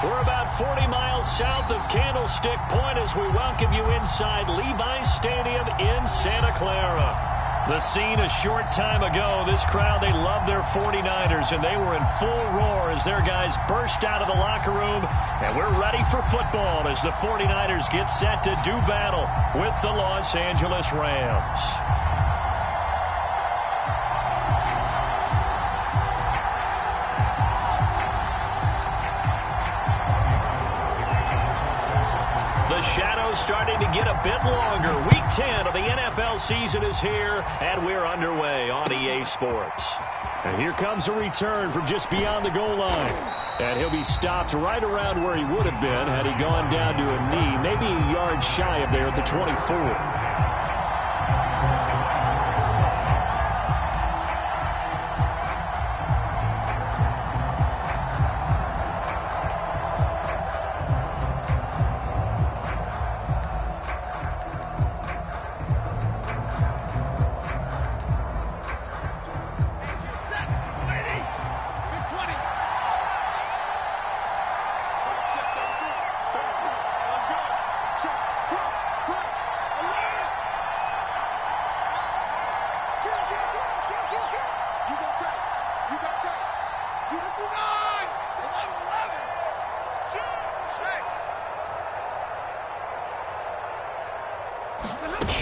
We're about 40 miles south of Candlestick Point as we welcome you inside Levi's Stadium in Santa Clara. The scene a short time ago, this crowd, they love their 49ers, and they were in full roar as their guys burst out of the locker room. And we're ready for football as the 49ers get set to do battle with the Los Angeles Rams. The shadow's starting to get a bit longer. Week 10 of the NFL season is here, and we're underway on EA Sports. And here comes a return from just beyond the goal line. And he'll be stopped right around where he would have been had he gone down to a knee, maybe a yard shy of there at the 24.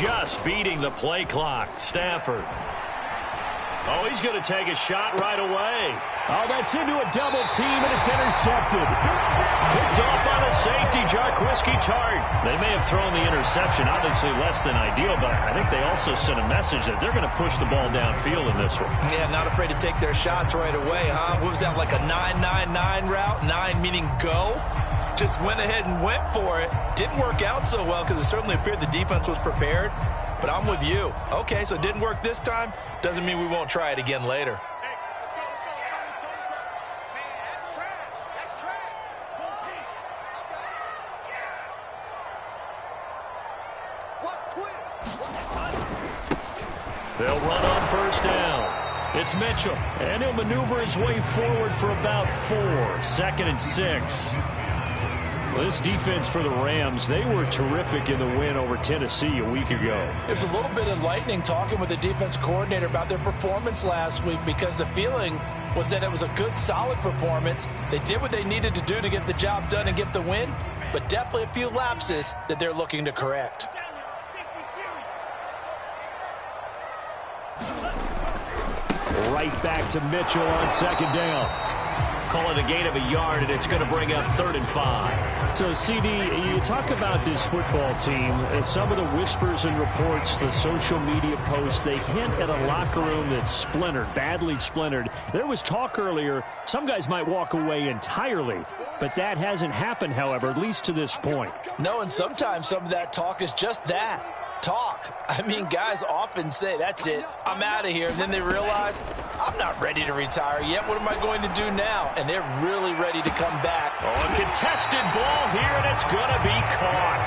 Just beating the play clock. Stafford. Oh, he's going to take a shot right away. Oh, that's into a double team, and it's intercepted. Picked off by the safety, Jarquiski Tart. They may have thrown the interception, obviously less than ideal, but I think they also sent a message that they're going to push the ball downfield in this one. Yeah, not afraid to take their shots right away, huh? What was that, like a 9-9-9 route? 9 meaning go? Just went ahead and went for it. Didn't work out so well because it certainly appeared the defense was prepared. But I'm with you. Okay, so it didn't work this time. Doesn't mean we won't try it again later. They'll run on first down. It's Mitchell, and he'll maneuver his way forward for about 4. 2nd and 6. This defense for the Rams, they were terrific in the win over Tennessee a week ago. It was a little bit enlightening talking with the defense coordinator about their performance last week because the feeling was that it was a good, solid performance. They did what they needed to do to get the job done and get the win, but definitely a few lapses that they're looking to correct. Right back to Mitchell on 2nd down. Call it a gain of a yard, and it's going to bring up 3rd and 5. So, CD, you talk about this football team, and some of the whispers and reports, the social media posts, they hint at a locker room that's splintered, badly splintered. There was talk earlier, some guys might walk away entirely, but that hasn't happened, however, at least to this point. No, and sometimes some of that talk is just that. Talk. I mean, guys often say, that's it, I'm out of here. And then they realize, I'm not ready to retire yet. What am I going to do now? And they're really ready to come back. Oh, a contested ball here, and it's going to be caught.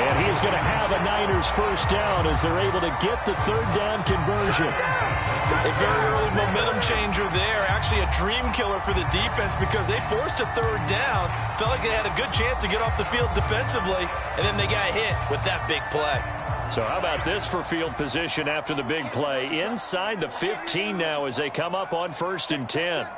And he's going to have a Niners first down as they're able to get the 3rd down conversion. A very early momentum changer there. Actually a dream killer for the defense because they forced a 3rd down. Felt like they had a good chance to get off the field defensively, and then they got hit with that big play. So how about this for field position after the big play? Inside the 15 now as they come up on 1st and 10.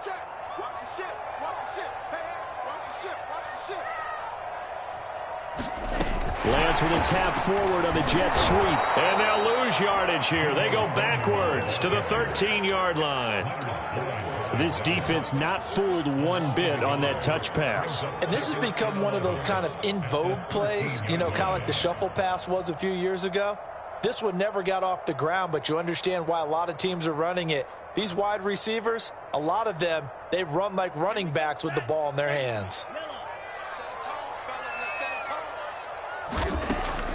Lance with a tap forward on the jet sweep. And they'll lose yardage here. They go backwards to the 13-yard line. This defense not fooled one bit on that touch pass. And this has become one of those kind of in vogue plays, you know, kind of like the shuffle pass was a few years ago. This one never got off the ground, but you understand why a lot of teams are running it. These wide receivers, a lot of them, they run like running backs with the ball in their hands.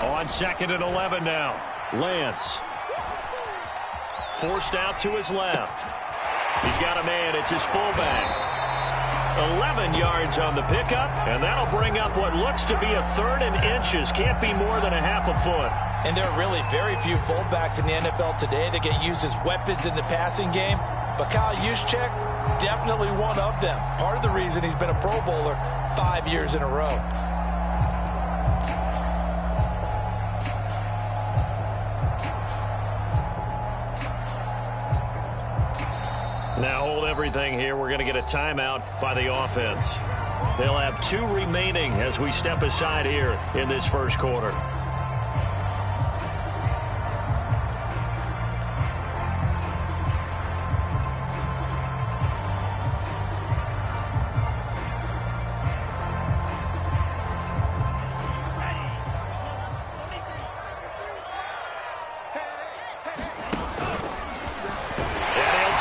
On 2nd and 11 now. Lance. Forced out to his left. He's got a man. It's his fullback. 11 yards on the pickup, and that'll bring up what looks to be a 3rd and inches. Can't be more than a half a foot. And there are really very few fullbacks in the NFL today that get used as weapons in the passing game. But Kyle Juszczyk, Definitely one of them. Part of the reason he's been a Pro Bowler 5 years in a row. Now hold everything here. We're going to get a timeout by the offense. They'll have 2 remaining as we step aside here in this first quarter.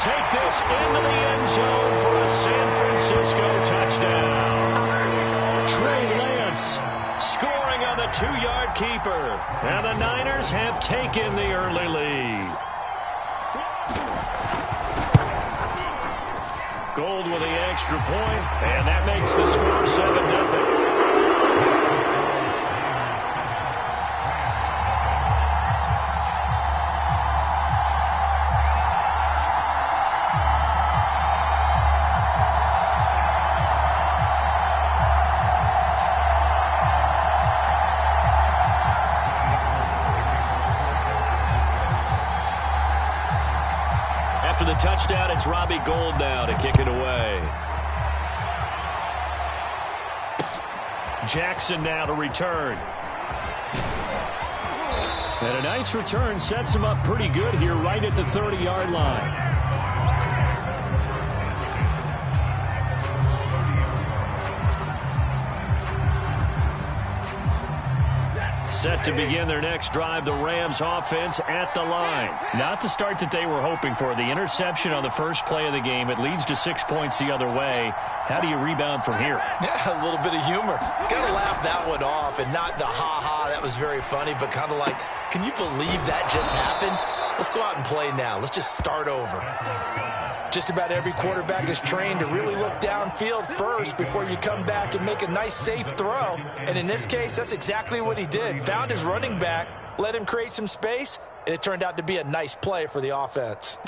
Take this into the end zone for a San Francisco touchdown. Trey Lance scoring on the 2-yard keeper. And the Niners have taken the early lead. Gold with the extra point, and that makes the score 7-0. After the touchdown, it's Robbie Gould now to kick it away. Jackson now to return. And a nice return sets him up pretty good here right at the 30-yard line. Set to begin their next drive, the Rams offense at the line. Not the start that they were hoping for. The interception on the first play of the game. It leads to 6 points the other way. How do you rebound from here? Yeah, a little bit of humor. Got to laugh that one off, and not the ha-ha, that was very funny, but kind of like, can you believe that just happened? Let's go out and play now. Let's just start over. Just about every quarterback is trained to really look downfield first before you come back and make a nice, safe throw. And in this case, that's exactly what he did. Found his running back, let him create some space, and it turned out to be a nice play for the offense.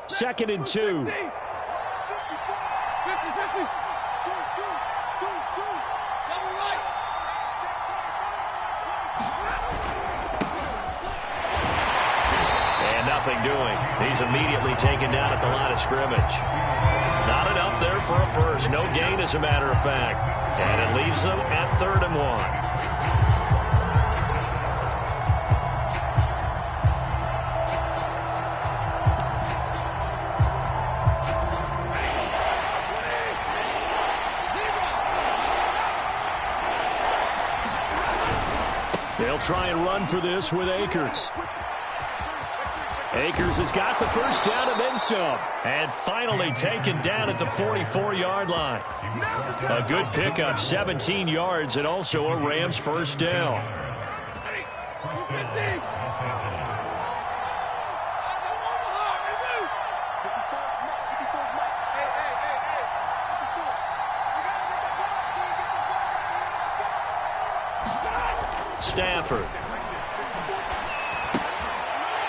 Second and 2. Nothing doing. He's immediately taken down at the line of scrimmage. Not enough there for a first. No gain, as a matter of fact. And it leaves them at 3rd and 1. They'll try and run for this with Akers. Akers has got the first down and then some. And finally taken down at the 44-yard line. A good pickup, 17 yards, and also a Rams first down. Stafford.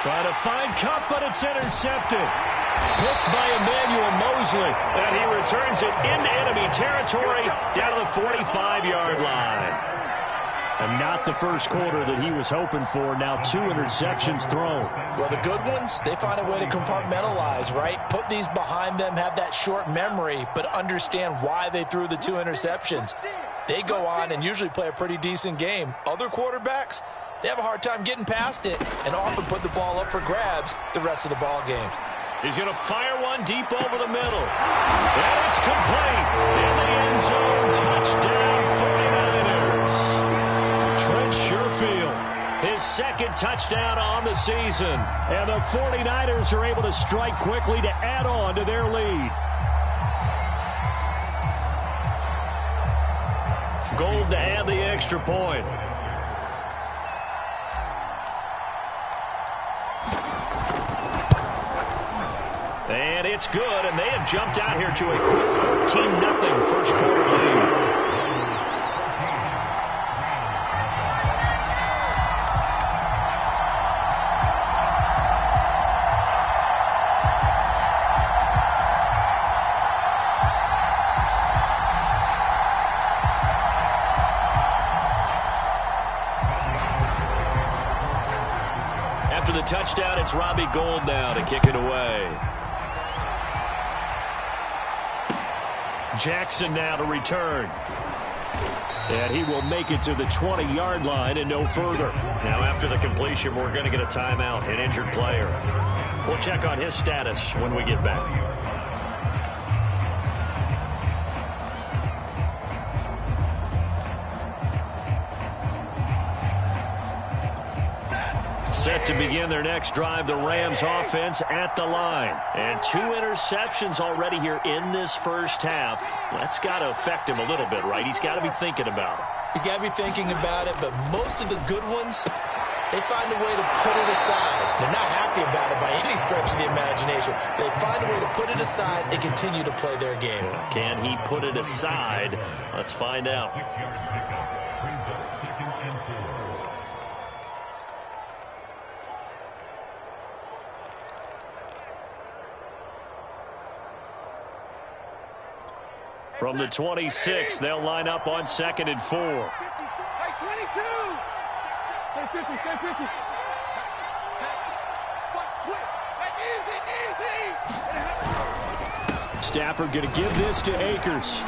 Trying to find Cup, but it's intercepted. Picked by Emmanuel Mosley, and he returns it into enemy territory down to the 45-yard line. And not the first quarter that he was hoping for. Now 2 interceptions thrown. Well, the good ones, they find a way to compartmentalize, right? Put these behind them, have that short memory, but understand why they threw the 2 interceptions. They go on and usually play a pretty decent game. Other quarterbacks, they have a hard time getting past it and often put the ball up for grabs the rest of the ball game. He's going to fire one deep over the middle. And it's complete. In the end zone, touchdown 49ers. Trent Sherfield, his 2nd touchdown on the season. And the 49ers are able to strike quickly to add on to their lead. Gold to add the extra point. And it's good, and they have jumped out here to a quick 14-0 first quarter lead. After the touchdown, it's Robbie Gould now to kick it away. Jackson now to return. And he will make it to the 20-yard line and no further. Now after the completion, we're going to get a timeout, an injured player. We'll check on his status when we get back. Set to begin their next drive, the Rams offense at the line. And 2 interceptions already here in this first half. That's got to affect him a little bit, right? He's got to be thinking about it. He's got to be thinking about it, but most of the good ones, they find a way to put it aside. They're not happy about it by any stretch of the imagination. They find a way to put it aside and continue to play their game. Can he put it aside? Let's find out. From the 26, they'll line up on 2nd and 4. Stafford going to give this to Akers.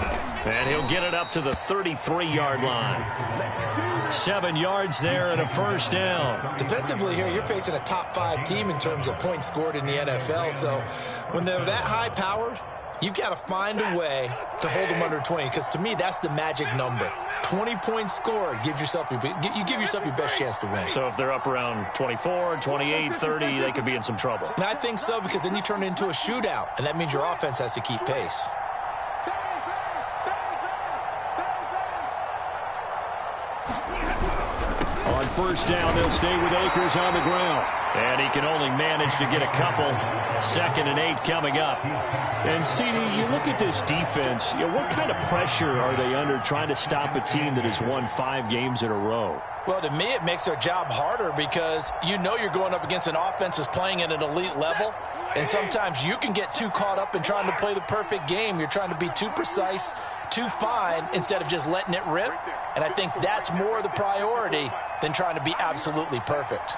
And he'll get it up to the 33-yard line. 7 yards there and a first down. Defensively here, you're facing a top 5 team in terms of points scored in the NFL. So when they're that high-powered, you've got to find a way to hold them under 20, because to me, that's the magic number. 20 points scored, you give yourself your best chance to win. So if they're up around 24, 28, 30, they could be in some trouble. And I think so, because then you turn it into a shootout, and that means your offense has to keep pace. On first down, they'll stay with Akers on the ground. And he can only manage to get a couple. 2nd and 8 coming up. And, CD, you look at this defense, what kind of pressure are they under trying to stop a team that has won 5 games in a row? Well, to me, it makes their job harder, because you know you're going up against an offense that's playing at an elite level. And sometimes you can get too caught up in trying to play the perfect game. You're trying to be too precise, too fine, instead of just letting it rip. And I think that's more the priority than trying to be absolutely perfect.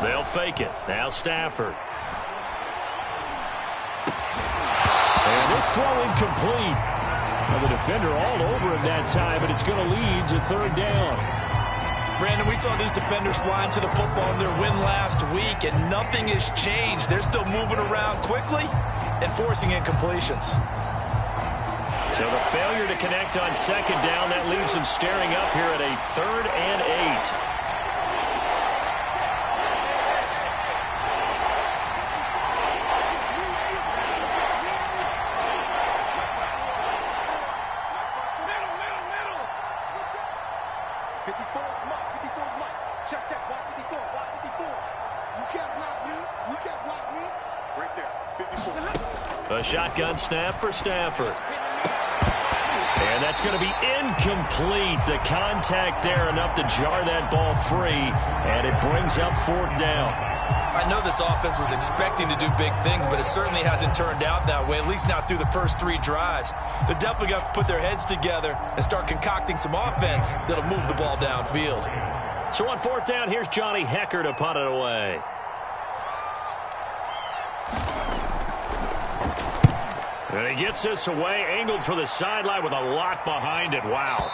They'll fake it. Now Stafford. And this throw incomplete. Now the defender all over him that time, but it's going to lead to 3rd down. Brandon, we saw these defenders flying to the football in their win last week, and nothing has changed. They're still moving around quickly and forcing incompletions. So the failure to connect on 2nd down, that leaves them staring up here at a 3rd and 8. A shotgun snap for Stafford. And that's going to be incomplete. The contact there enough to jar that ball free, and it brings up 4th down. I know this offense was expecting to do big things, but it certainly hasn't turned out that way, at least not through the first 3 drives. They're definitely going to have to put their heads together and start concocting some offense that'll move the ball downfield. So on 4th down, here's Johnny Hecker to punt it away. And he gets this away, angled for the sideline with a lock behind it. Wow.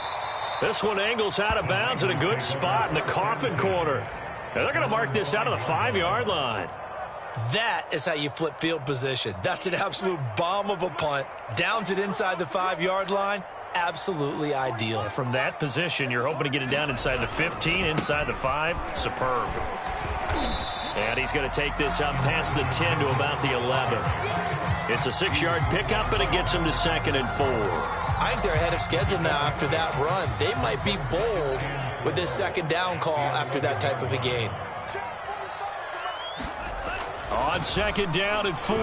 This one angles out of bounds in a good spot in the coffin corner. And they're going to mark this out of the 5-yard line. That is how you flip field position. That's an absolute bomb of a punt. Downs it inside the 5-yard line. Absolutely ideal. From that position, you're hoping to get it down inside the 15, inside the 5. Superb. And he's going to take this up past the 10 to about the 11. It's a 6-yard pickup, and it gets him to 2nd and 4. I think they're ahead of schedule now after that run. They might be bold with this 2nd down call after that type of a gain. On 2nd down and 4,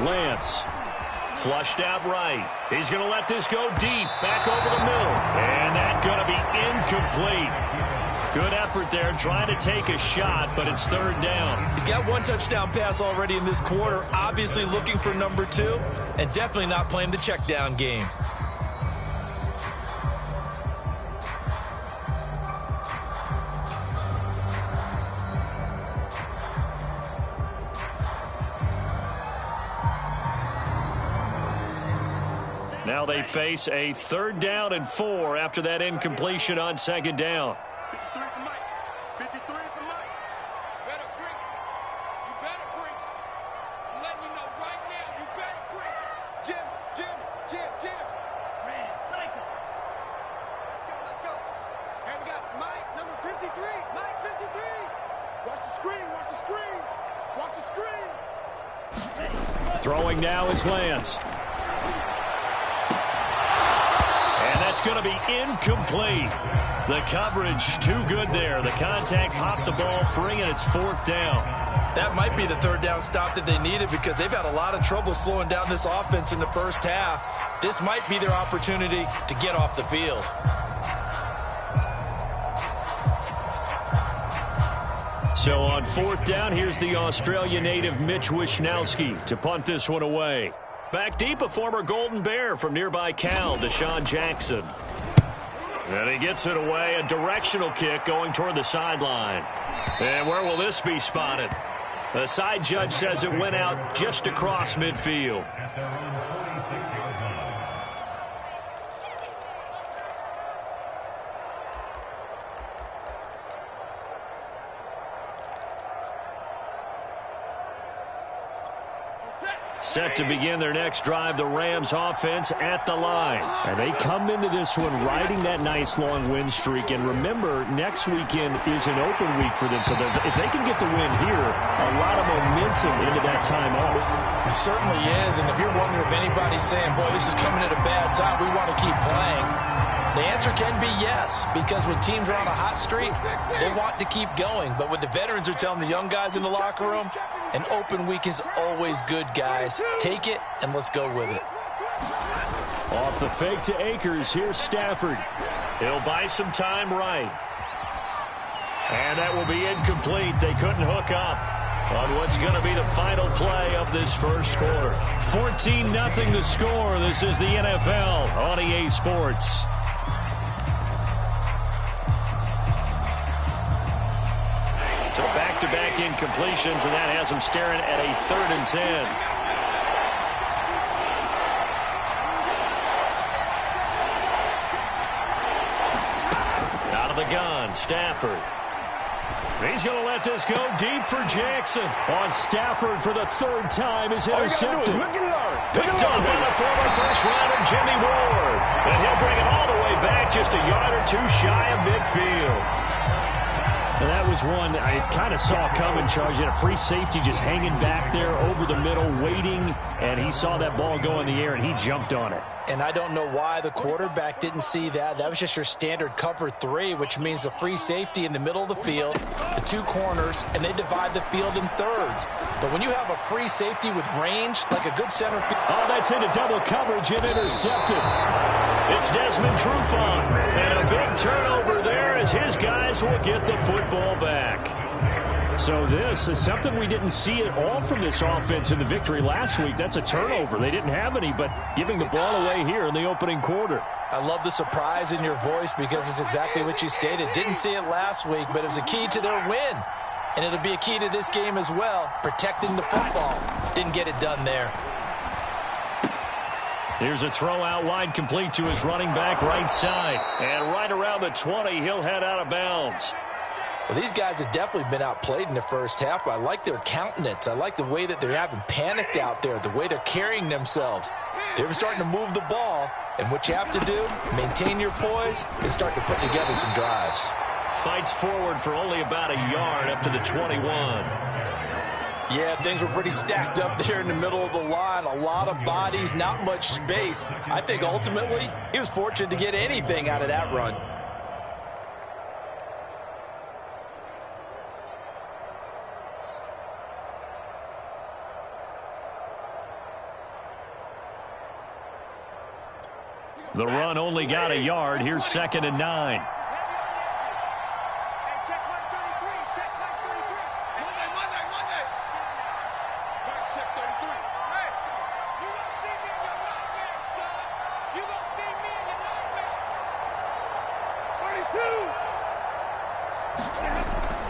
Lance. Flushed out right. He's going to let this go deep, back over the middle. And that's going to be incomplete. Good effort there, trying to take a shot, but it's 3rd down. He's got 1 touchdown pass already in this quarter, obviously looking for number 2, and definitely not playing the check down game. Now they face a 3rd down and 4 after that incompletion on 2nd down. 53 at the mic. 53 at the mic. Better break. You better break. I'm letting you know right now. You better break. Jim. Man, cycle. Let's go. And we got Mike, number 53. Mike, 53. Watch the screen. Watch the screen. Throwing now is Lance. And that's going to be incomplete. The coverage too good there. The contact popped the ball free, and it's 4th down. That might be the 3rd down stop that they needed because they've had a lot of trouble slowing down this offense in the first half. This might be their opportunity to get off the field. So on 4th down, here's the Australia native Mitch Wishnowsky to punt this one away. Back deep, a former Golden Bear from nearby Cal, Deshaun Jackson. And he gets it away, a directional kick going toward the sideline. And where will this be spotted? The side judge says it went out just across midfield. Set to begin their next drive, the Rams offense at the line. And they come into this one riding that nice long win streak. And remember, next weekend is an open week for them. So if they can get the win here, a lot of momentum into that time off. It certainly is. And if you're wondering if anybody's saying, boy, this is coming at a bad time, we want to keep playing, the answer can be yes, because when teams are on a hot streak, they want to keep going. But what the veterans are telling the young guys in the locker room, an open week is always good, guys. Take it, and let's go with it. Off the fake to Akers, here's Stafford. He'll buy some time right. And that will be incomplete. They couldn't hook up on what's going to be the final play of this first quarter. 14-0 the score. This is the NFL on EA Sports. So back-to-back incompletions, and that has them staring at a 3rd and 10. Out of the gun, Stafford. He's going to let this go deep for Jackson. On Stafford for the 3rd time is intercepted. Picked up by the former first-rounder Jimmy Ward. And he'll bring it all the way back just a yard or two shy of midfield. And that was one I kind of saw coming, Charles. You had a free safety just hanging back there over the middle, waiting, and he saw that ball go in the air, and he jumped on it. And I don't know why the quarterback didn't see that. That was just your standard cover 3, which means the free safety in the middle of the field, the 2 corners, and they divide the field in thirds. But when you have a free safety with range, like a good center field. Oh, that's into double coverage and intercepted. It's Desmond Trufant. And a big turnover there as his guys will get the football back. So this is something we didn't see at all from this offense in the victory last week. That's a turnover. They didn't have any, but giving the ball away here in the opening quarter. I love the surprise in your voice because it's exactly what you stated. Didn't see it last week, but it was a key to their win. And it'll be a key to this game as well, protecting the football. Didn't get it done there. Here's a throw out wide, complete to his running back right side. And right around the 20, he'll head out of bounds. Well, these guys have definitely been outplayed in the first half. I like their countenance. I like the way that they haven't panicked out there, the way they're carrying themselves. They're starting to move the ball, and what you have to do, maintain your poise and start to put together some drives. Fights forward for only about a yard up to the 21. Yeah, things were pretty stacked up there in the middle of the line. A lot of bodies, not much space. I think ultimately he was fortunate to get anything out of that run. The run only got a yard. Here's 2nd and 9.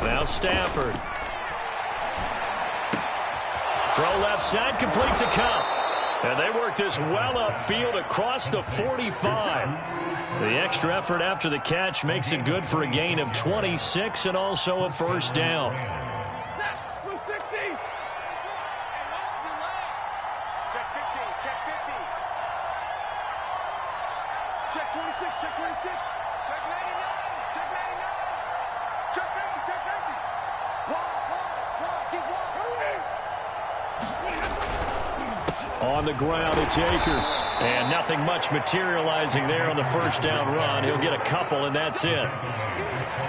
Now Stafford. Throw left side, complete to Cup. And they work this well upfield across the 45. The extra effort after the catch makes it good for a gain of 26 and also a first down. Check 26, check 26. Check 99, check 99. Check safety, check safety. Wide, get wide. On the ground, it's Akers. And nothing much materializing there on the first down run. He'll get a couple, and that's it.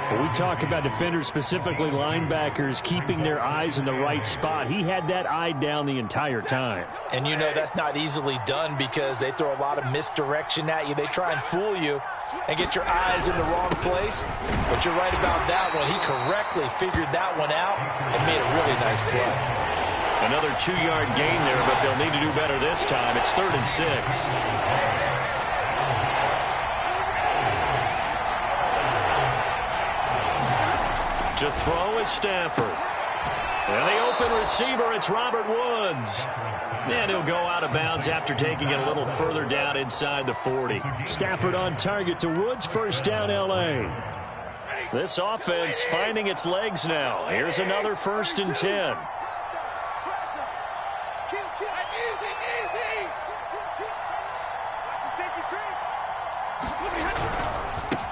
When we talk about defenders, specifically linebackers, keeping their eyes in the right spot, he had that eye down the entire time. And you know that's not easily done because they throw a lot of misdirection at you. They try and fool you and get your eyes in the wrong place. But you're right about that one. He correctly figured that one out and made a really nice play. Another 2-yard gain there, but they'll need to do better this time. It's 3rd and 6. To throw is Stafford. And the open receiver, it's Robert Woods. And he'll go out of bounds after taking it a little further down inside the 40. Stafford on target to Woods, first down L.A. This offense finding its legs now. Here's another 1st and 10.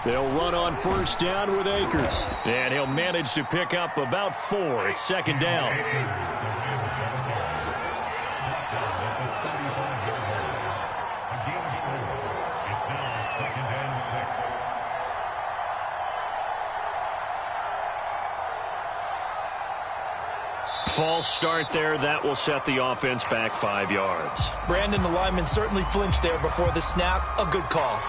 They'll run on first down with Akers. And he'll manage to pick up about 4. It's 2nd down. False start there. That will set the offense back 5 yards. Brandon, the lineman certainly flinched there before the snap. A good call.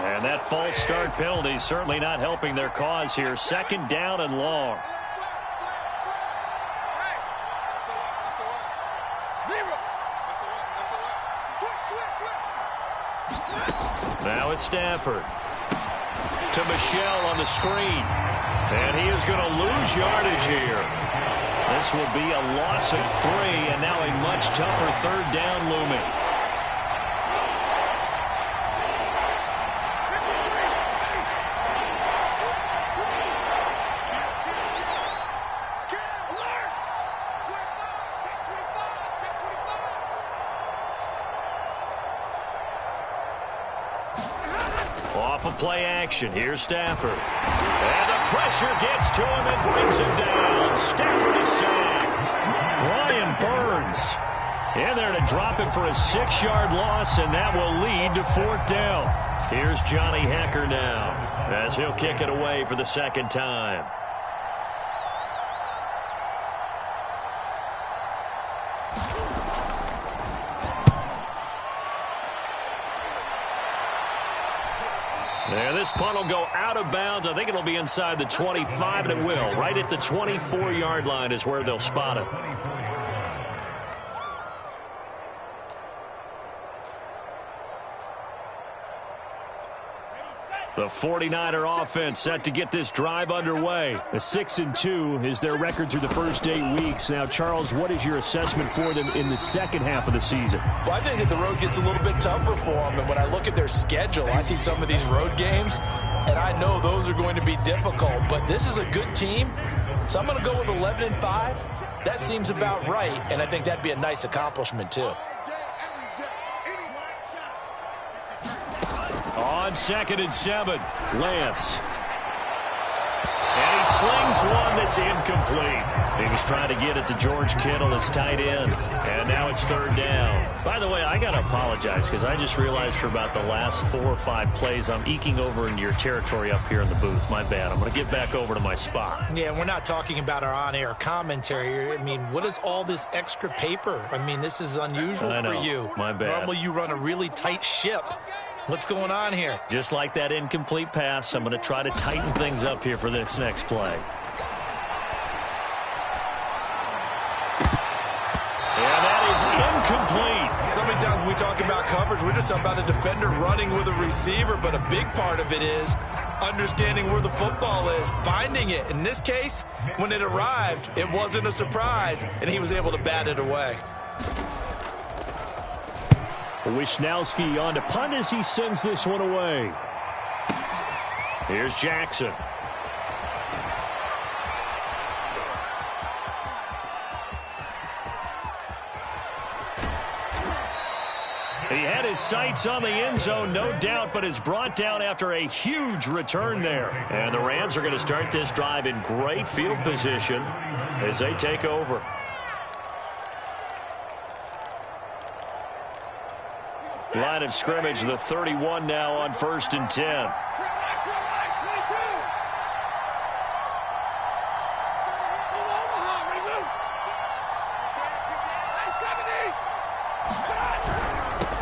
And that false start penalty certainly not helping their cause here. 2nd down and long. Now it's Stafford. To Michelle on the screen. And he is going to lose yardage here. This will be a loss of 3, and now a much tougher 3rd down looming. Off of play action. Here's Stafford. And the pressure gets to him and brings him down. Stafford is sacked. Brian Burns in there to drop him for a 6-yard loss, and that will lead to 4th down. Here's Johnny Hecker now as he'll kick it away for the 2nd time. And this punt will go out of bounds. I think it'll be inside the 25, and it will. Right at the 24-yard line is where they'll spot it. The 49er offense set to get this drive underway. A 6-2 is their record through the first 8 weeks. Now, Charles, what is your assessment for them in the second half of the season? Well, I think that the road gets a little bit tougher for them. And when I look at their schedule, I see some of these road games, and I know those are going to be difficult. But this is a good team, so I'm going to go with 11-5. That seems about right, and I think that'd be a nice accomplishment, too. On 2nd and 7, Lance. And he slings one that's incomplete. He was trying to get it to George Kittle, his tight end. And now it's 3rd down. By the way, I got to apologize because I just realized for about the last 4 or 5 plays, I'm eking over into your territory up here in the booth. My bad. I'm going to get back over to my spot. Yeah, we're not talking about our on-air commentary. I mean, what is all this extra paper? I mean, this is unusual for you. My bad. Normally you run a really tight ship. What's going on here? Just like that incomplete pass, I'm going to try to tighten things up here for this next play. And that is is incomplete. So many times when we talk about coverage, we're just about a defender running with a receiver, but a big part of it is understanding where the football is, finding it. In this case, when it arrived, it wasn't a surprise, and he was able to bat it away. Wisnowski on to punt as he sends this one away. Here's Jackson. He had his sights on the end zone, no doubt, but is brought down after a huge return there. And the Rams are going to start this drive in great field position as they take over. Line of scrimmage, the 31 now on 1st and 10.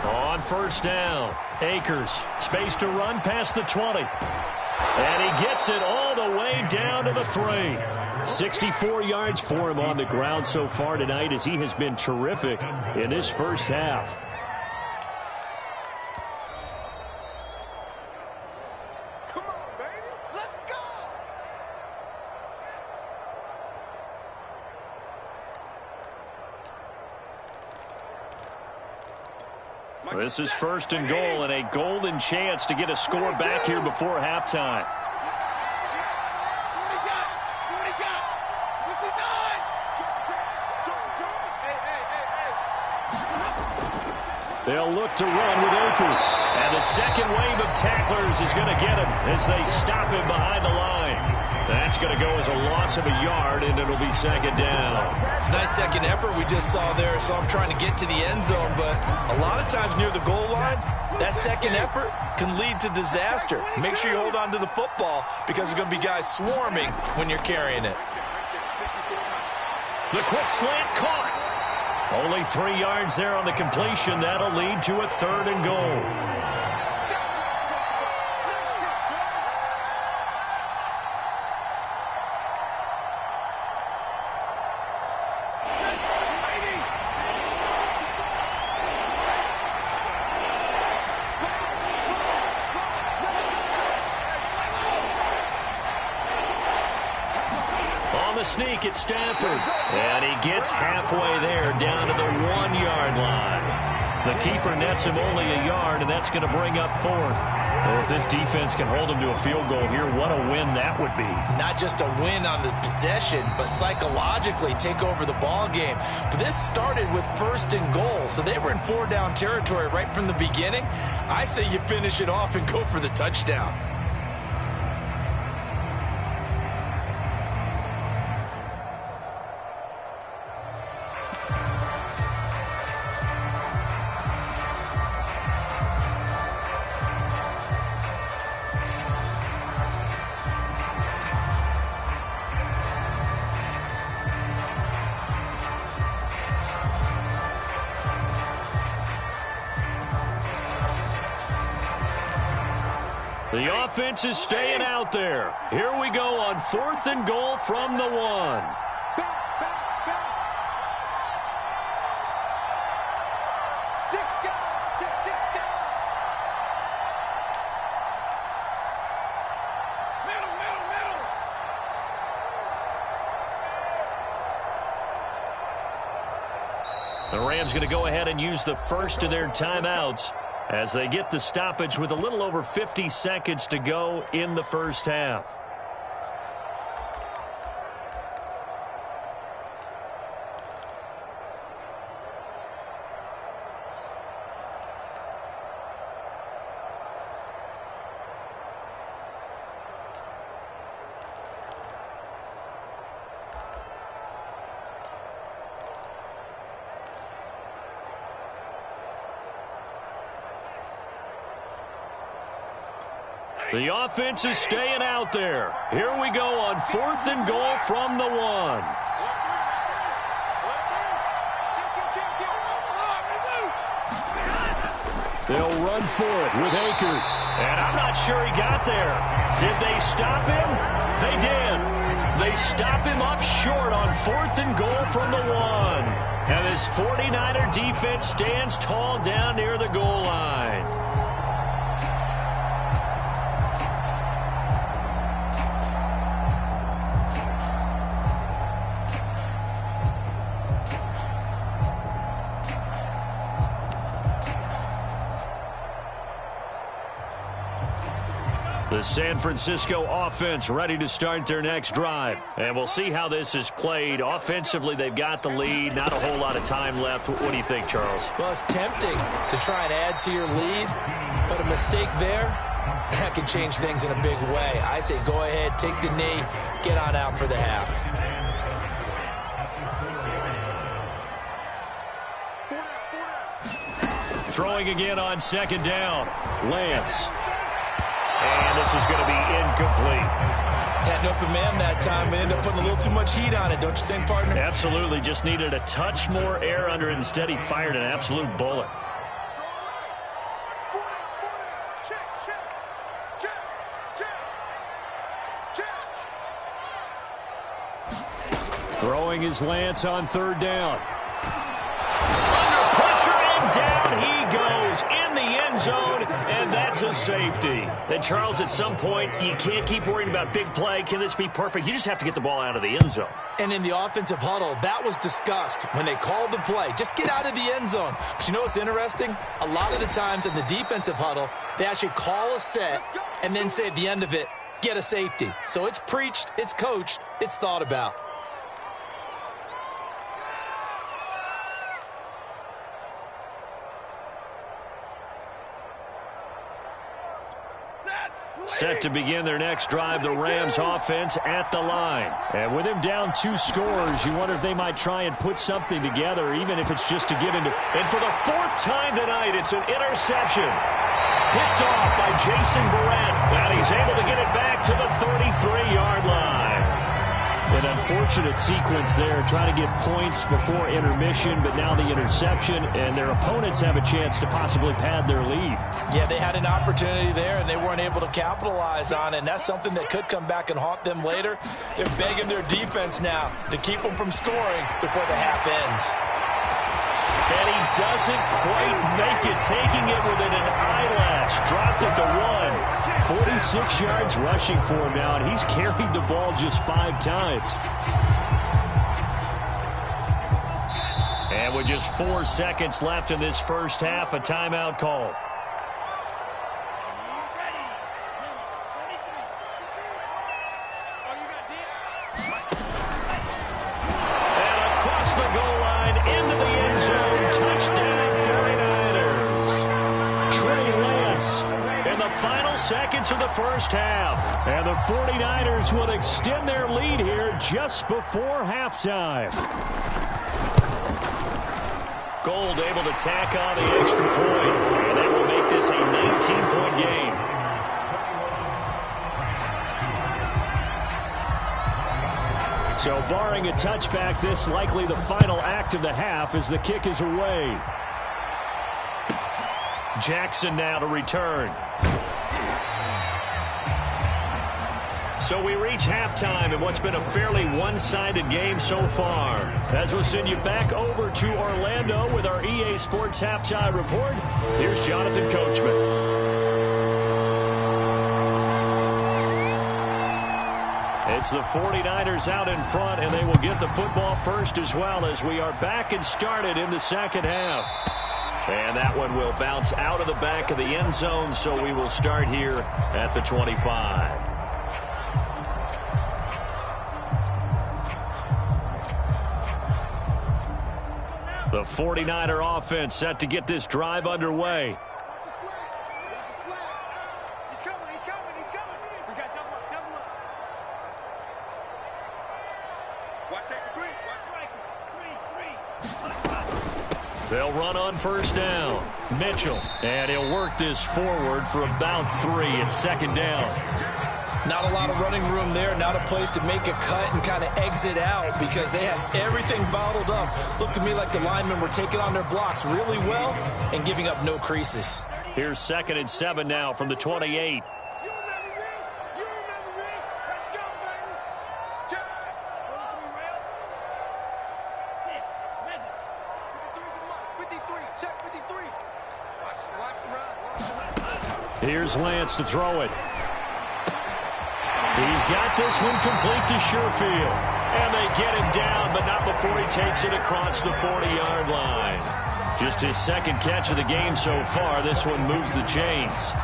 On 1st down, Akers, space to run past the 20. And he gets it all the way down to the 3. 64 yards for him on the ground so far tonight as he has been terrific in this first half. This is 1st and goal and a golden chance to get a score back here before halftime. They'll look to run with Akers. And the second wave of tacklers is going to get him as they stop him behind the line. That's going to go as a loss of a yard, and it'll be 2nd down. It's a nice second effort we just saw there, so I'm trying to get to the end zone, but a lot of times near the goal line, that second effort can lead to disaster. Make sure you hold on to the football because there's going to be guys swarming when you're carrying it. The quick slant caught. Only 3 yards there on the completion. That'll lead to a 3rd and goal. Sneak at Stafford, and he gets halfway there down to the 1-yard line. The keeper nets him only a yard, and that's going to bring up 4th. Well, if this defense can hold him to a field goal here, what a win that would be. Not just a win on the possession, but psychologically take over the ball game. But this started with 1st and goal, so they were in 4-down territory right from the beginning. I say you finish it off and go for the touchdown. The offense is staying out there. Here we go on 4th and goal from the 1. The Rams going to go ahead and use the first of their timeouts as they get the stoppage with a little over 50 seconds to go in the first half. The offense is staying out there. Here we go on 4th and goal from the 1. They'll run for it with Akers. And I'm not sure he got there. Did they stop him? They did. They stop him up short on 4th and goal from the 1. And this 49er defense stands tall down near the goal line. The San Francisco offense ready to start their next drive. And we'll see how this is played. Offensively, they've got the lead. Not a whole lot of time left. What do you think, Charles? Well, it's tempting to try and add to your lead, but a mistake there, that can change things in a big way. I say go ahead, take the knee, get on out for the half. Throwing again on 2nd down. Lance. And this is going to be incomplete. Had an open man that time, but ended up putting a little too much heat on it, don't you think, partner? Absolutely. Just needed a touch more air under it. Instead, he fired an absolute bullet. Throwing his Lance on 3rd down. Under pressure and down he goes in the end zone, and that's a safety. And Charles, at some point, you can't keep worrying about big play. Can this be perfect? You just have to get the ball out of the end zone. And in the offensive huddle, that was discussed when they called the play. Just get out of the end zone. But you know what's interesting? A lot of the times in the defensive huddle, they actually call a set and then say at the end of it, get a safety. So it's preached, it's coached, it's thought about. Set to begin their next drive, the Rams offense at the line. And with him down 2 scores, you wonder if they might try and put something together, even if it's just to get into... And for the 4th time tonight, it's an interception. Picked off by Jason Verrett. And he's able to get it back to the 33-yard line. An unfortunate sequence there, trying to get points before intermission, but now the interception, and their opponents have a chance to possibly pad their lead. Yeah, they had an opportunity there, and they weren't able to capitalize on it, and that's something that could come back and haunt them later. They're begging their defense now to keep them from scoring before the half ends. And he doesn't quite make it, taking it within an eyelash. Dropped at the 1. 46 yards rushing for him now, and he's carried the ball just 5 times. And with just 4 seconds left in this first half, a timeout call. And across the goal line, into the end zone, touchdown 49ers. Trey Lance in the final seconds of the first half. And the 49ers will extend their lead here just before halftime. Gold able to tack on the extra point, and that will make this a 19-point game. So barring a touchback, this likely the final act of the half as the kick is away. Jackson now to return. So we reach halftime in what's been a fairly one-sided game so far. As we'll send you back over to Orlando with our EA Sports Halftime Report, here's Jonathan Coachman. It's the 49ers out in front, and they will get the football first as well as we are back and started in the second half. And that one will bounce out of the back of the end zone, so we will start here at the 25. The 49er offense set to get this drive underway. They'll run on first down. Mitchell, and he'll work this forward for about 3 at second down. Not a lot of running room there, not a place to make a cut and kind of exit out because they had everything bottled up. Looked to me like the linemen were taking on their blocks really well and giving up no creases. Here's 2nd and 7 now from the 28. Here's Lance to throw it. He's got this one complete to Sherfield. And they get him down, but not before he takes it across the 40-yard line. Just his second catch of the game so far. This one moves the chains.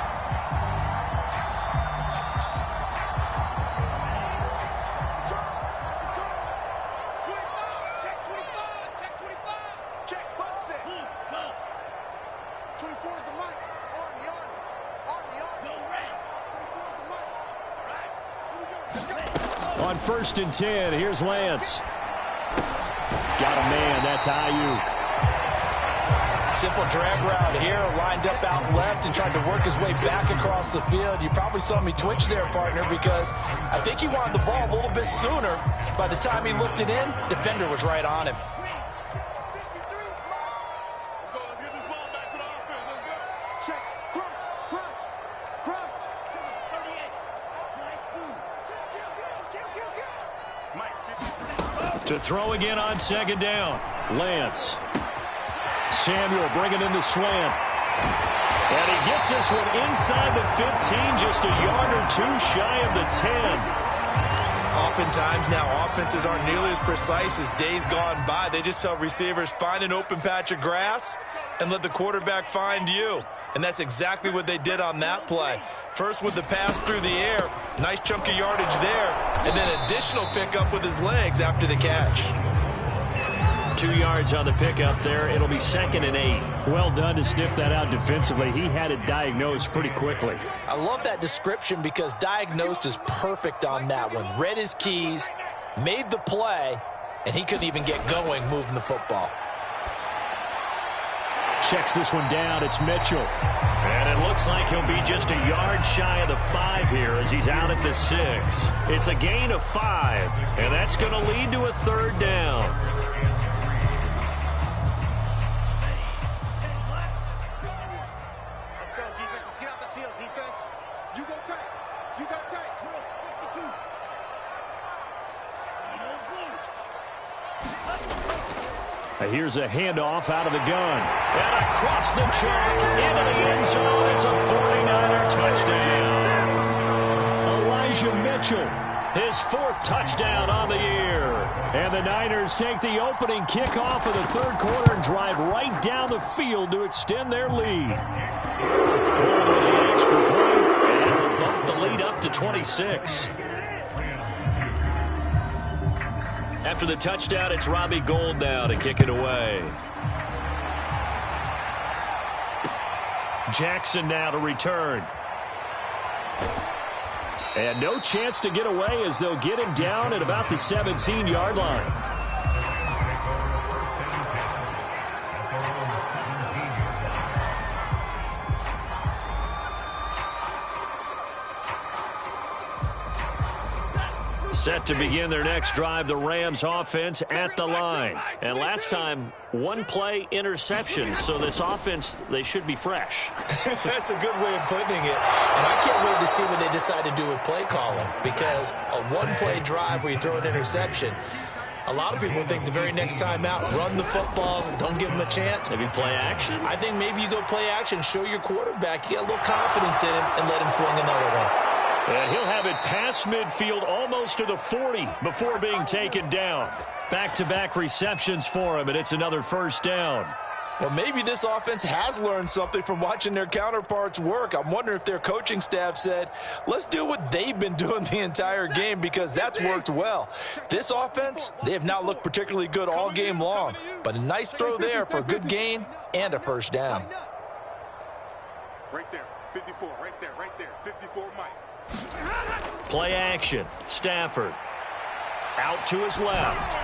On 1st and 10, here's Lance. Got a man, that's Ayuk. Simple drag route here, lined up out left and tried to work his way back across the field. You probably saw me twitch there, partner, because I think he wanted the ball a little bit sooner. By the time he looked it in, defender was right on him. Let's get this ball back to the offense. Let's go. Check. Crunch. Crunch. Crunch. 38. Nice move. Kill. To throw again on 2nd down. Lance. Samuel bringing in the slant. And he gets this one inside the 15, just a yard or two shy of the 10. Oftentimes now offenses aren't nearly as precise as days gone by. They just tell receivers, find an open patch of grass and let the quarterback find you. And that's exactly what they did on that play. First with the pass through the air, nice chunk of yardage there, and then additional pickup with his legs after the catch. 2 yards on the pickup there. It'll be 2nd and 8. Well done to sniff that out defensively. He had it diagnosed pretty quickly. I love that description because diagnosed is perfect on that one. Read his keys, made the play, and he couldn't even get going moving the football. Checks this one down. It's Mitchell. And it looks like he'll be just a yard shy of the 5 here as he's out at the 6. It's a gain of 5, and that's going to lead to a 3rd down. Let's go, defense. Let's get out the field, defense. You go tight. You got tight. 52. Here's a handoff out of the gun. And across the chalk into the end zone. It's a 49er touchdown. Elijah Mitchell, his 4th touchdown on the year. And the Niners take the opening kickoff of the 3rd quarter and drive right down the field to extend their lead. Pulled with the extra point, and will bump the lead up to 26. After the touchdown, it's Robbie Gould now to kick it away. Jackson now to return. And no chance to get away as they'll get him down at about the 17-yard line. Set to begin their next drive, the Rams offense at the line. And last time, 1 play interception, so this offense, they should be fresh. That's a good way of putting it. And I can't wait to see what they decide to do with play calling, because a 1-play drive where you throw an interception, a lot of people think the very next time out, run the football, don't give them a chance. Maybe play action? I think maybe you go play action, show your quarterback, you get a little confidence in him, and let him fling another one. And he'll have it past midfield almost to the 40 before being taken down. Back-to-back receptions for him, and it's another 1st down. Well, maybe this offense has learned something from watching their counterparts work. I'm wondering if their coaching staff said, let's do what they've been doing the entire game, because that's worked well. This offense, they have not looked particularly good all game long, but a nice throw there for a good gain and a 1st down. Right there. 54. Right there. 54, Mike. Play action. Stafford out to his left.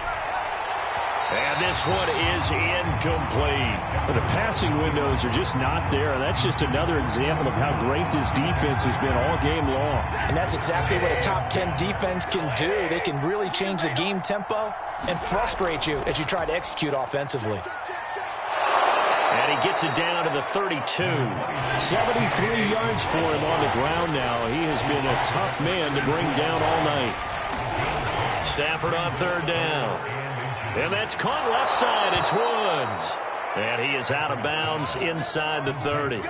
And this one is incomplete. The passing windows are just not there. That's just another example of how great this defense has been all game long. And that's exactly what a top 10 defense can do. They can really change the game tempo and frustrate you as you try to execute offensively. And he gets it down to the 32. 73 yards for him on the ground now. He has been a tough man to bring down all night. Stafford on 3rd down. And that's caught left side. It's Woods. And he is out of bounds inside the 30.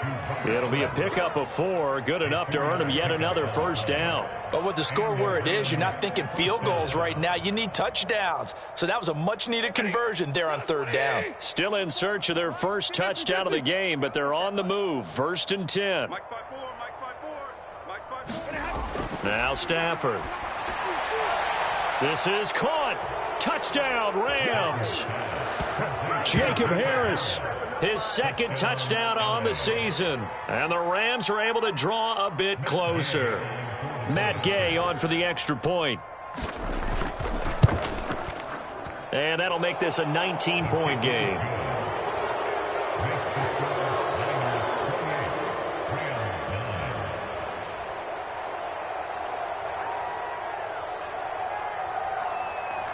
It'll be a pickup of 4, good enough to earn him yet another first down. But with the score where it is, you're not thinking field goals right now. You need touchdowns. So that was a much-needed conversion there on 3rd down. Still in search of their first touchdown of the game, but they're on the move. 1st and 10. Now Stafford. This is caught. Touchdown, Rams. Jacob Harris, his 2nd touchdown on the season. And the Rams are able to draw a bit closer. Matt Gay on for the extra point. And that'll make this a 19-point game.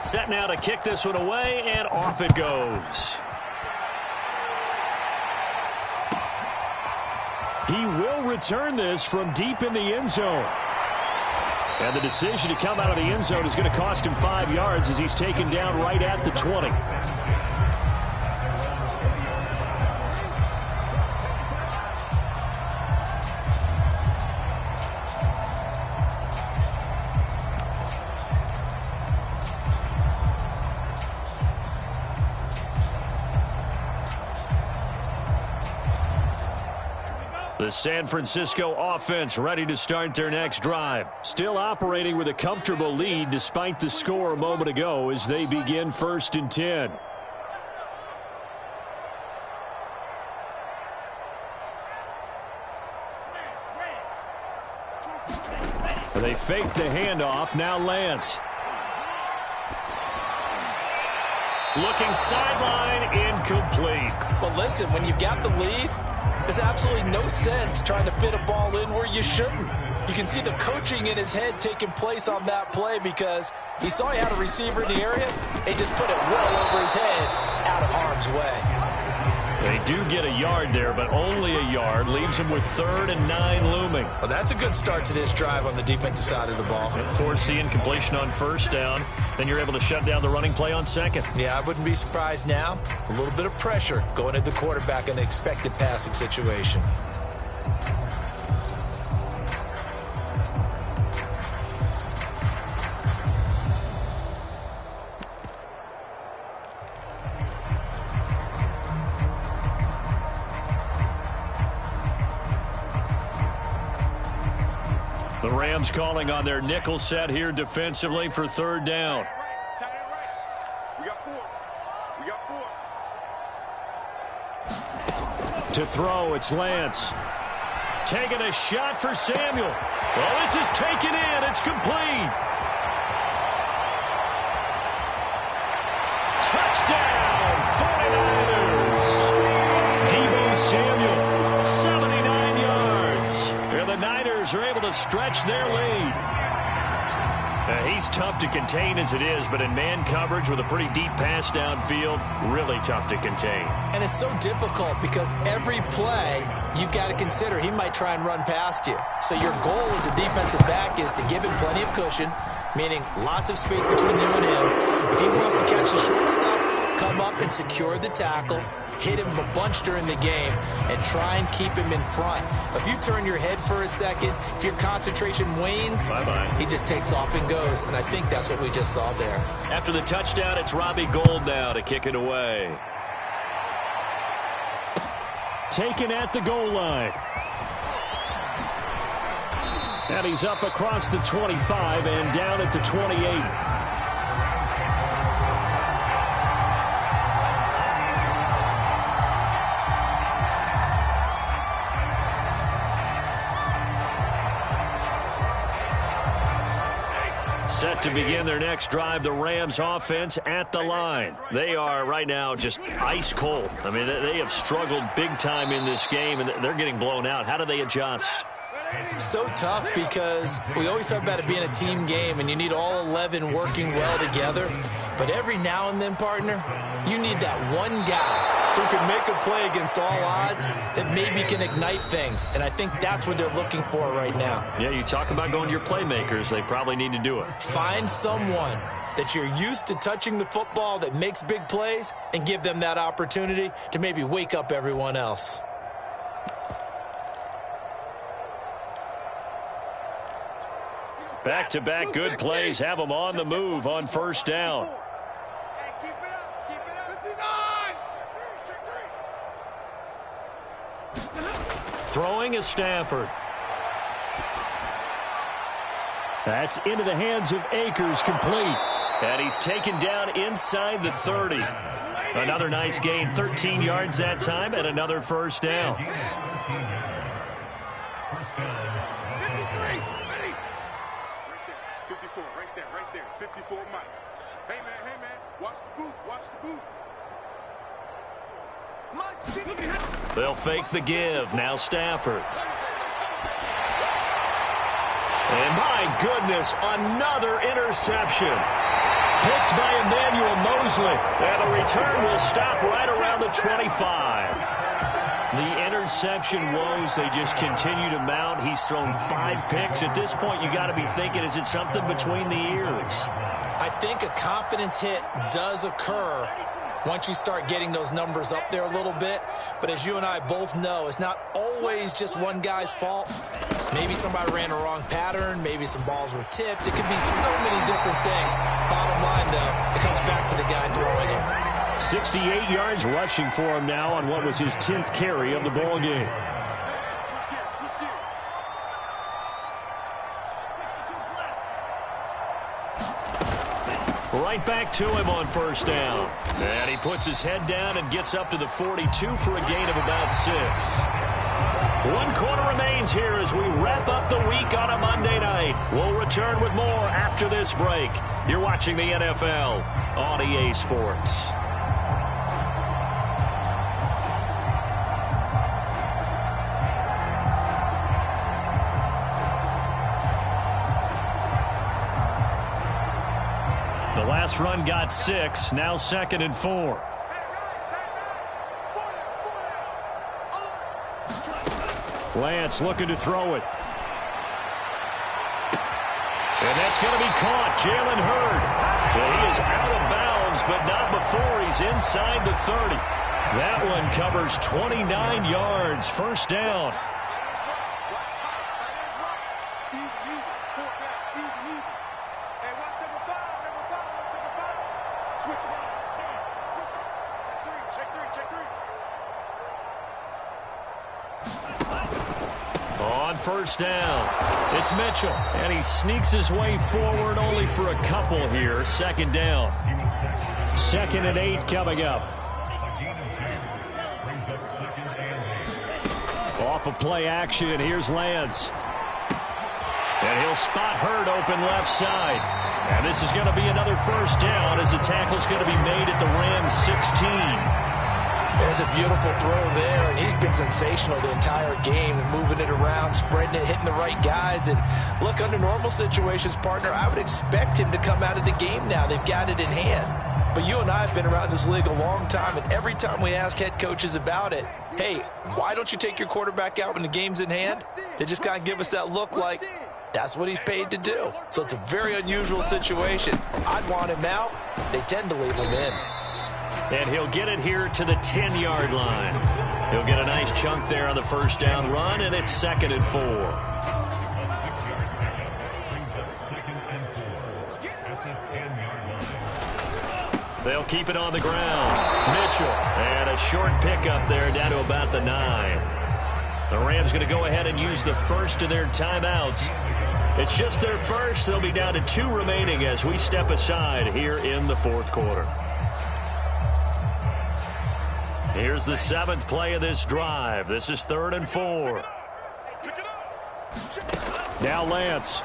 Set now to kick this one away, and off it goes. He will return this from deep in the end zone. And the decision to come out of the end zone is going to cost him 5 yards as he's taken down right at the 20. The San Francisco offense ready to start their next drive. Still operating with a comfortable lead despite the score a moment ago as they begin 1st and 10. They fake the handoff. Now Lance. Looking sideline, incomplete. Well, listen, when you've got the lead, there's absolutely no sense trying to fit a ball in where you shouldn't. You can see the coaching in his head taking place on that play because he saw he had a receiver in the area and just put it well over his head out of harm's way. They do get a yard there, but only a yard. Leaves him with 3rd and 9 looming. Well, that's a good start to this drive on the defensive side of the ball. And force the incompletion on 1st down. Then you're able to shut down the running play on 2nd. Yeah, I wouldn't be surprised now. A little bit of pressure going at the quarterback in an expected passing situation. The Rams calling on their nickel set here defensively for 3rd down. We got 4. We got 4. To throw, it's Lance. Taking a shot for Samuel. Well, this is taken in. It's complete. Touchdown, 49ers. Deebo Samuel, 79 yards. And the Niners are able to stretch their lead. He's tough to contain as it is, but in man coverage with a pretty deep pass downfield, really tough to contain. And it's so difficult because every play you've got to consider he might try and run past you. So your goal as a defensive back is to give him plenty of cushion, meaning lots of space between you and him. If he wants to catch the short stuff, come up and secure the tackle, hit him a bunch during the game, and try and keep him in front. If you turn your head for a second, if your concentration wanes, he just takes off and goes, and I think that's what we just saw there. After the touchdown, it's Robbie Gould now to kick it away. Taken at the goal line. And he's up across the 25 and down at the 28. Set to begin their next drive, the Rams offense at the line. They are right now just ice cold. I mean, they have struggled big time in this game, and they're getting blown out. How do they adjust? So tough because we always talk about it being a team game, and you need all 11 working well together. But every now and then, partner, you need that one guy who can make a play against all odds that maybe can ignite things. And I think that's what they're looking for right now. Yeah, you talk about going to your playmakers. They probably need to do it. Find someone that you're used to touching the football that makes big plays and give them that opportunity to maybe wake up everyone else. Back-to-back good plays have them on the move on first down. Hey, keep it up. Keep it up. 59. Throwing is Stafford. That's into the hands of Akers, complete. And he's taken down inside the 30. Another nice gain, 13 yards that time, and another first down. 53. Ready? 54, right there. 54, Mike. Hey, man. Watch the boot. Mike. They'll fake the give. Now Stafford. And my goodness, another interception. Picked by Emmanuel Mosley. And the return will stop right around the 25. The interception woes, they just continue to mount. He's thrown 5 picks. At this point, you got to be thinking, is it something between the ears? I think a confidence hit does occur once you start getting those numbers up there a little bit. But as you and I both know, it's not always just one guy's fault. Maybe somebody ran a wrong pattern. Maybe some balls were tipped. It could be so many different things. Bottom line, though, it comes back to the guy throwing it. 68 yards rushing for him now on what was his 10th carry of the ball game. Right back to him on first down. And he puts his head down and gets up to the 42 for a gain of about 6. 1 quarter remains here as we wrap up the week on a Monday night. We'll return with more after this break. You're watching the NFL on EA Sports. The last run got 6, now 2nd and 4. Lance looking to throw it. And that's going to be caught. Jalen Hurd. Well, he is out of bounds, but not before he's inside the 30. That one covers 29 yards. First down. On first down, it's Mitchell, and he sneaks his way forward only for a couple here. 2nd down. 2nd and 8 coming up. Off of play action, here's Lance. And he'll spot Hurd open left side. And this is going to be another first down as the tackle's going to be made at the Rams 16. There's a beautiful throw there, and he's been sensational the entire game, moving it around, spreading it, hitting the right guys. And look, under normal situations, partner, I would expect him to come out of the game now. They've got it in hand. But you and I have been around this league a long time, and every time we ask head coaches about it, hey, why don't you take your quarterback out when the game's in hand? They just kind of give us that look like that's what he's paid to do. So it's a very unusual situation. I'd want him out. They tend to leave him in. And he'll get it here to the 10-yard line. He'll get a nice chunk there on the first down run, and it's 2nd and 4. They'll keep it on the ground. Mitchell, and a short pickup there down to about the 9. The Rams going to go ahead and use the first of their timeouts. It's just their first. They'll be down to 2 remaining as we step aside here in the 4th quarter. Here's the 7th play of this drive. This is 3rd and 4. Now Lance.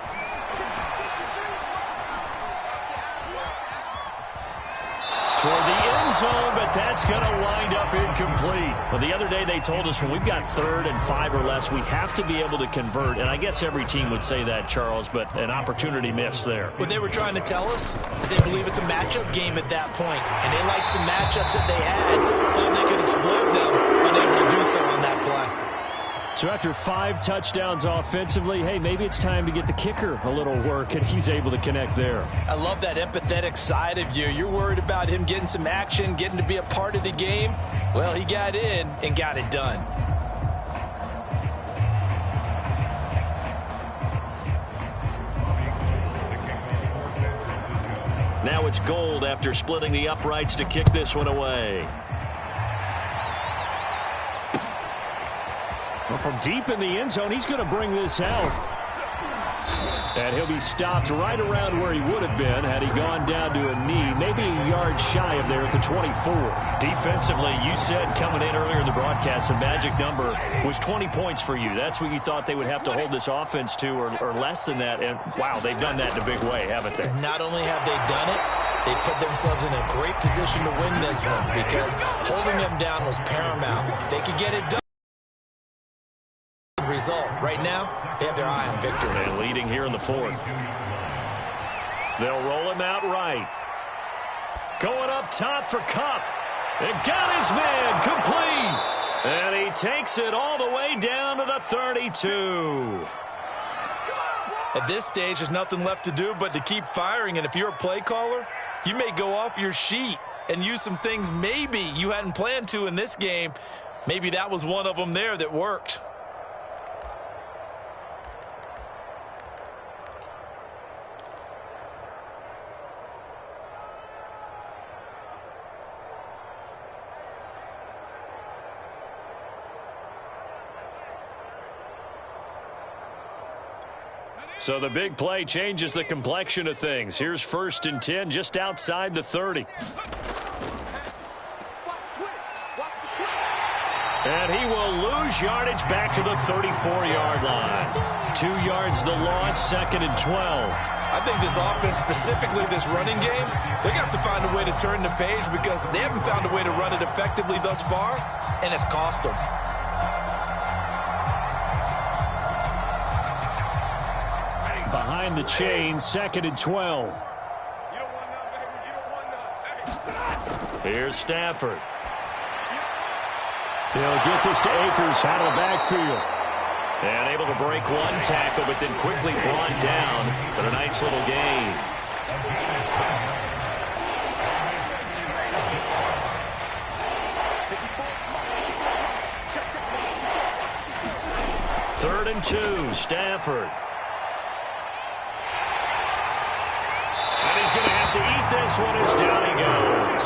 Toward the end zone, but that's going to wind up incomplete. Well, the other day they told us when we've got 3rd and 5 or less, we have to be able to convert. And I guess every team would say that, Charles, but an opportunity missed there. What they were trying to tell us is they believe it's a matchup game at that point. And they liked some matchups that they had, thought they could exploit them, unable to do so on that play. So after 5 touchdowns offensively, hey, maybe it's time to get the kicker a little work, and he's able to connect there. I love that empathetic side of you. You're worried about him getting some action, getting to be a part of the game. Well, he got in and got it done. Now it's Gold after splitting the uprights to kick this one away. Well, from deep in the end zone, he's going to bring this out. And he'll be stopped right around where he would have been had he gone down to a knee, maybe a yard shy of there at the 24. Defensively, you said coming in earlier in the broadcast, the magic number was 20 points for you. That's what you thought they would have to hold this offense to, or less than that. And, wow, they've done that in a big way, haven't they? Not only have they done it, they put themselves in a great position to win this one because holding them down was paramount. If they could get it done, result. Right now, they have their eye on victory. And leading here in the 4th. They'll roll him out right. Going up top for Kupp. And got his man complete. And he takes it all the way down to the 32. At this stage, there's nothing left to do but to keep firing. And if you're a play caller, you may go off your sheet and use some things maybe you hadn't planned to in this game. Maybe that was one of them there that worked. So the big play changes the complexion of things. Here's 1st and 10 just outside the 30. And he will lose yardage back to the 34-yard line. 2 yards the loss, 2nd and 12. I think this offense, specifically this running game, they're going to have to find a way to turn the page because they haven't found a way to run it effectively thus far, and it's cost them. Behind the chain, 2nd and 12. Here's Stafford. They'll get this to Akers out of the backfield. And able to break one tackle, but then quickly brought down. But a nice little gain. Third and 2, Stafford. And he's going to have to eat this one as down he goes.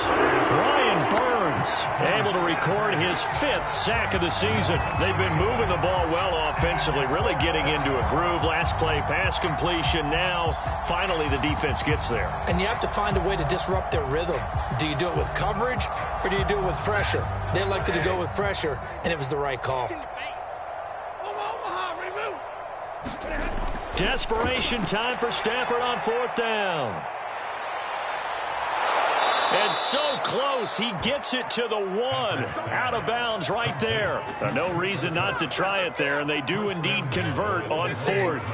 Brian Burns able to record his 5th sack of the season. They've been moving the ball well offensively, really getting into a groove. Last play, pass completion. Now, finally, the defense gets there. And you have to find a way to disrupt their rhythm. Do you do it with coverage or do you do it with pressure? They elected to go with pressure, and it was the right call. Desperation time for Stafford on 4th down. And so close, he gets it to the 1. Out of bounds right there. No reason not to try it there, and they do indeed convert on 4th.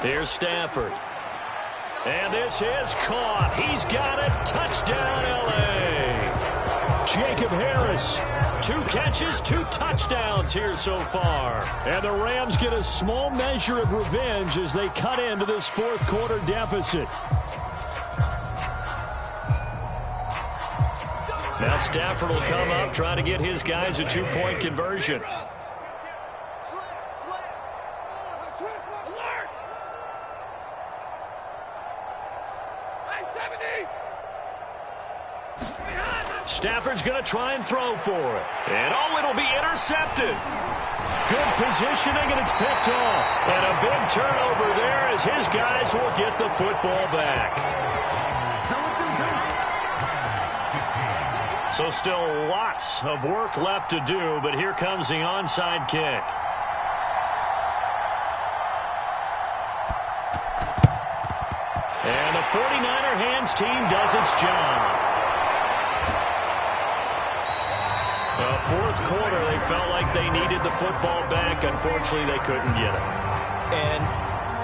Here's Stafford. And this is caught. He's got it. Touchdown, L.A. Jacob Harris. 2 catches, 2 touchdowns here so far. And the Rams get a small measure of revenge as they cut into this 4th quarter deficit. Now Stafford will come up, trying to get his guys a 2-point conversion. Stafford's going to try and throw for it. And, it'll be intercepted. Good positioning, and it's picked off. And a big turnover there as his guys will get the football back. So still lots of work left to do, but here comes the onside kick. And the 49er hands team does its job. The fourth quarter, they felt like they needed the football back. Unfortunately, they couldn't get it. And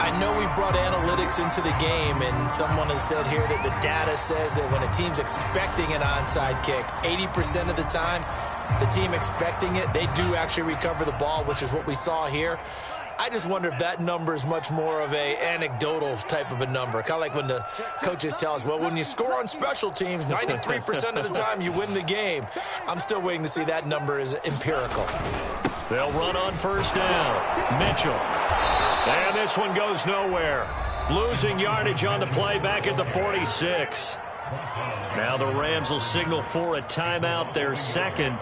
I know we brought analytics into the game, and someone has said here that the data says that when a team's expecting an onside kick, 80% of the time, the team expecting it, they do actually recover the ball, which is what we saw here. I just wonder if that number is much more of a anecdotal type of a number. Kind of like when the coaches tell us, well, when you score on special teams, 93% of the time you win the game. I'm still waiting to see that number is empirical. They'll run on first down. Mitchell. And this one goes nowhere. Losing yardage on the play back at the 46. Now the Rams will signal for a timeout, their second.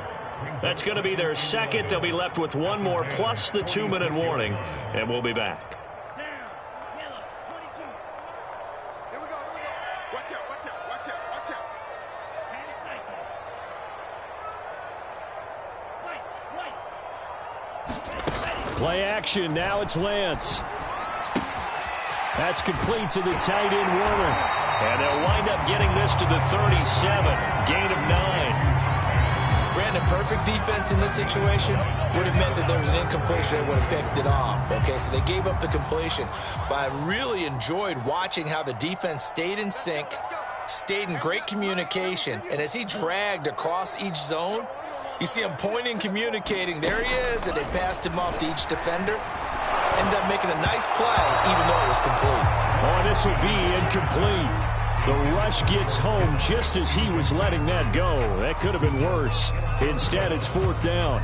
That's going to be their second. They'll be left with one more plus the 2-minute warning, and we'll be back. Here we go. Watch out. Play action. Now it's Lance. That's complete to the tight end, Warner. And they'll wind up getting this to the 37. Gain of 9. Brandon, perfect defense in this situation would have meant that there was an incompletion that would have picked it off. Okay, so they gave up the completion. But I really enjoyed watching how the defense stayed in sync, stayed in great communication, and as he dragged across each zone, you see him pointing, communicating. There he is, and they passed him off to each defender. Ended up making a nice play, even though it was complete. Oh, this will be incomplete. The rush gets home just as he was letting that go. That could have been worse. Instead, it's fourth down.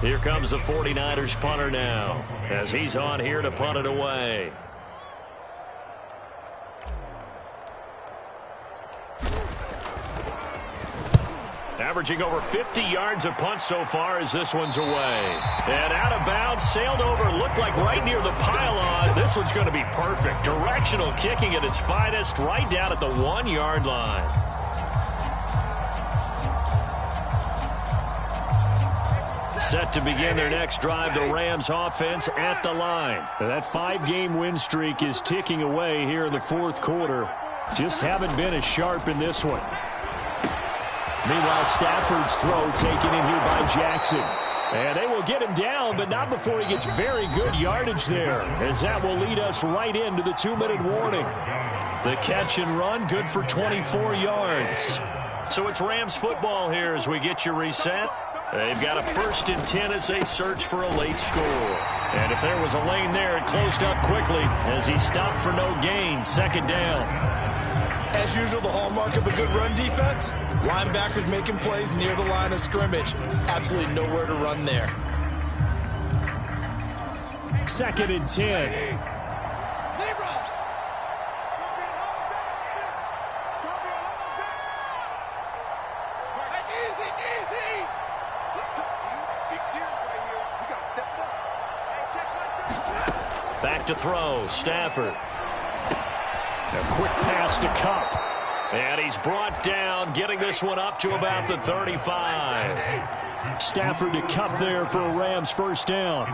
Here comes the 49ers punter now, as he's on here to punt it away. Averaging over 50 yards a punt so far as this one's away. And out of bounds, sailed over, looked like right near the pylon. This one's going to be perfect. Directional kicking at its finest, right down at the 1-yard line. Set to begin their next drive, the Rams offense at the line. That 5-game win streak is ticking away here in the fourth quarter. Just haven't been as sharp in this one. Meanwhile, Stafford's throw taken in here by Jackson. And they will get him down, but not before he gets very good yardage there, as that will lead us right into the 2-minute warning. The catch and run, good for 24 yards. So it's Rams football here as we get you reset. They've got a 1st and 10 as they search for a late score. And if there was a lane there, it closed up quickly as he stopped for no gain. 2nd down. As usual, the hallmark of a good run defense, linebackers making plays near the line of scrimmage. Absolutely nowhere to run there. 2nd and 10. Back to throw, Stafford. A quick pass to Kupp. And he's brought down, getting this one up to about the 35. Stafford to Kupp there for a Rams first down.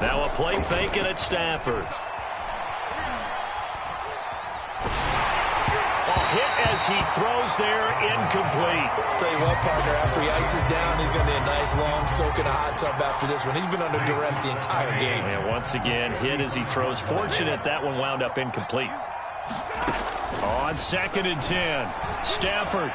Now a play fake and it's Stafford. Hit as he throws there, incomplete. Tell you what, partner, after he ices down, he's going to be a nice long soak in a hot tub after this one. He's been under duress the entire game. And once again, hit as he throws. Fortunate that one wound up incomplete. On 2nd and 10, Stafford.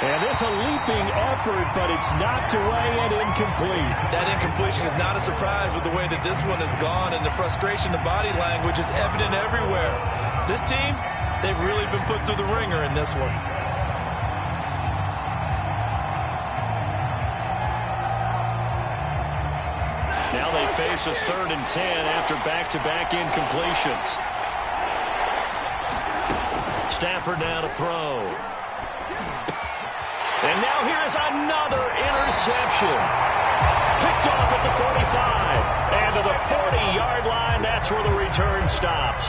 And this a leaping effort, but it's knocked away and incomplete. That incompletion is not a surprise with the way that this one has gone, and the frustration, the body language is evident everywhere. This team, they've really been put through the ringer in this one. Now they face a 3rd and 10 after back-to-back incompletions. Stafford now to throw. And now here is another interception. Picked off at the 45. And to the 40-yard line, that's where the return stops.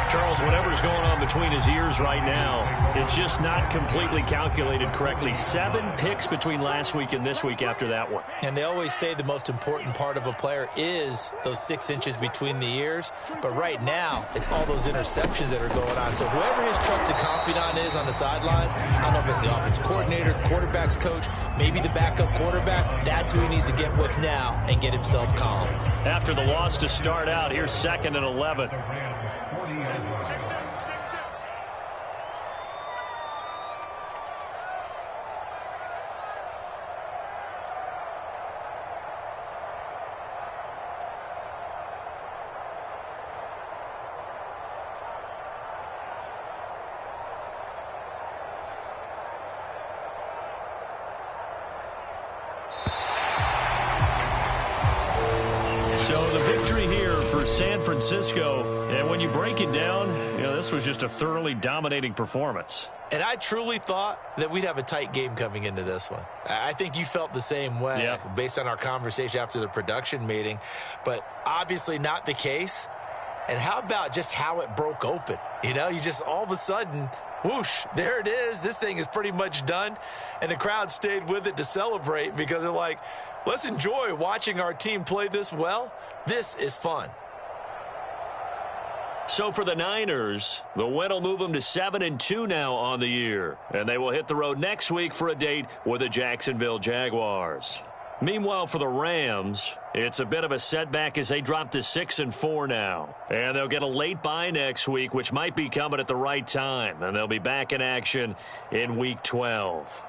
Charles, whatever's going on between his ears right now, it's just not completely calculated correctly. 7 picks between last week and this week after that one. And they always say the most important part of a player is those 6 inches between the ears. But right now, it's all those interceptions that are going on. So whoever his trusted confidant is on the sidelines, I don't know if it's the offensive coordinator, the quarterback's coach, maybe the backup quarterback, that's who he needs to get with now and get himself calm. After the loss to start out, here's 2nd and 11. San Francisco, and when you break it down, this was just a thoroughly dominating performance. And I truly thought that we'd have a tight game coming into this one. I think you felt the same way based on our conversation after the production meeting, but obviously not the case. And how about just how it broke open? You just all of a sudden, whoosh, there it is. This thing is pretty much done. And the crowd stayed with it to celebrate because they're like, let's enjoy watching our team play this well. This is fun. So for the Niners, the win will move them to 7-2 now on the year. And they will hit the road next week for a date with the Jacksonville Jaguars. Meanwhile, for the Rams, it's a bit of a setback as they drop to 6-4 now. And they'll get a late bye next week, which might be coming at the right time. And they'll be back in action in Week 12.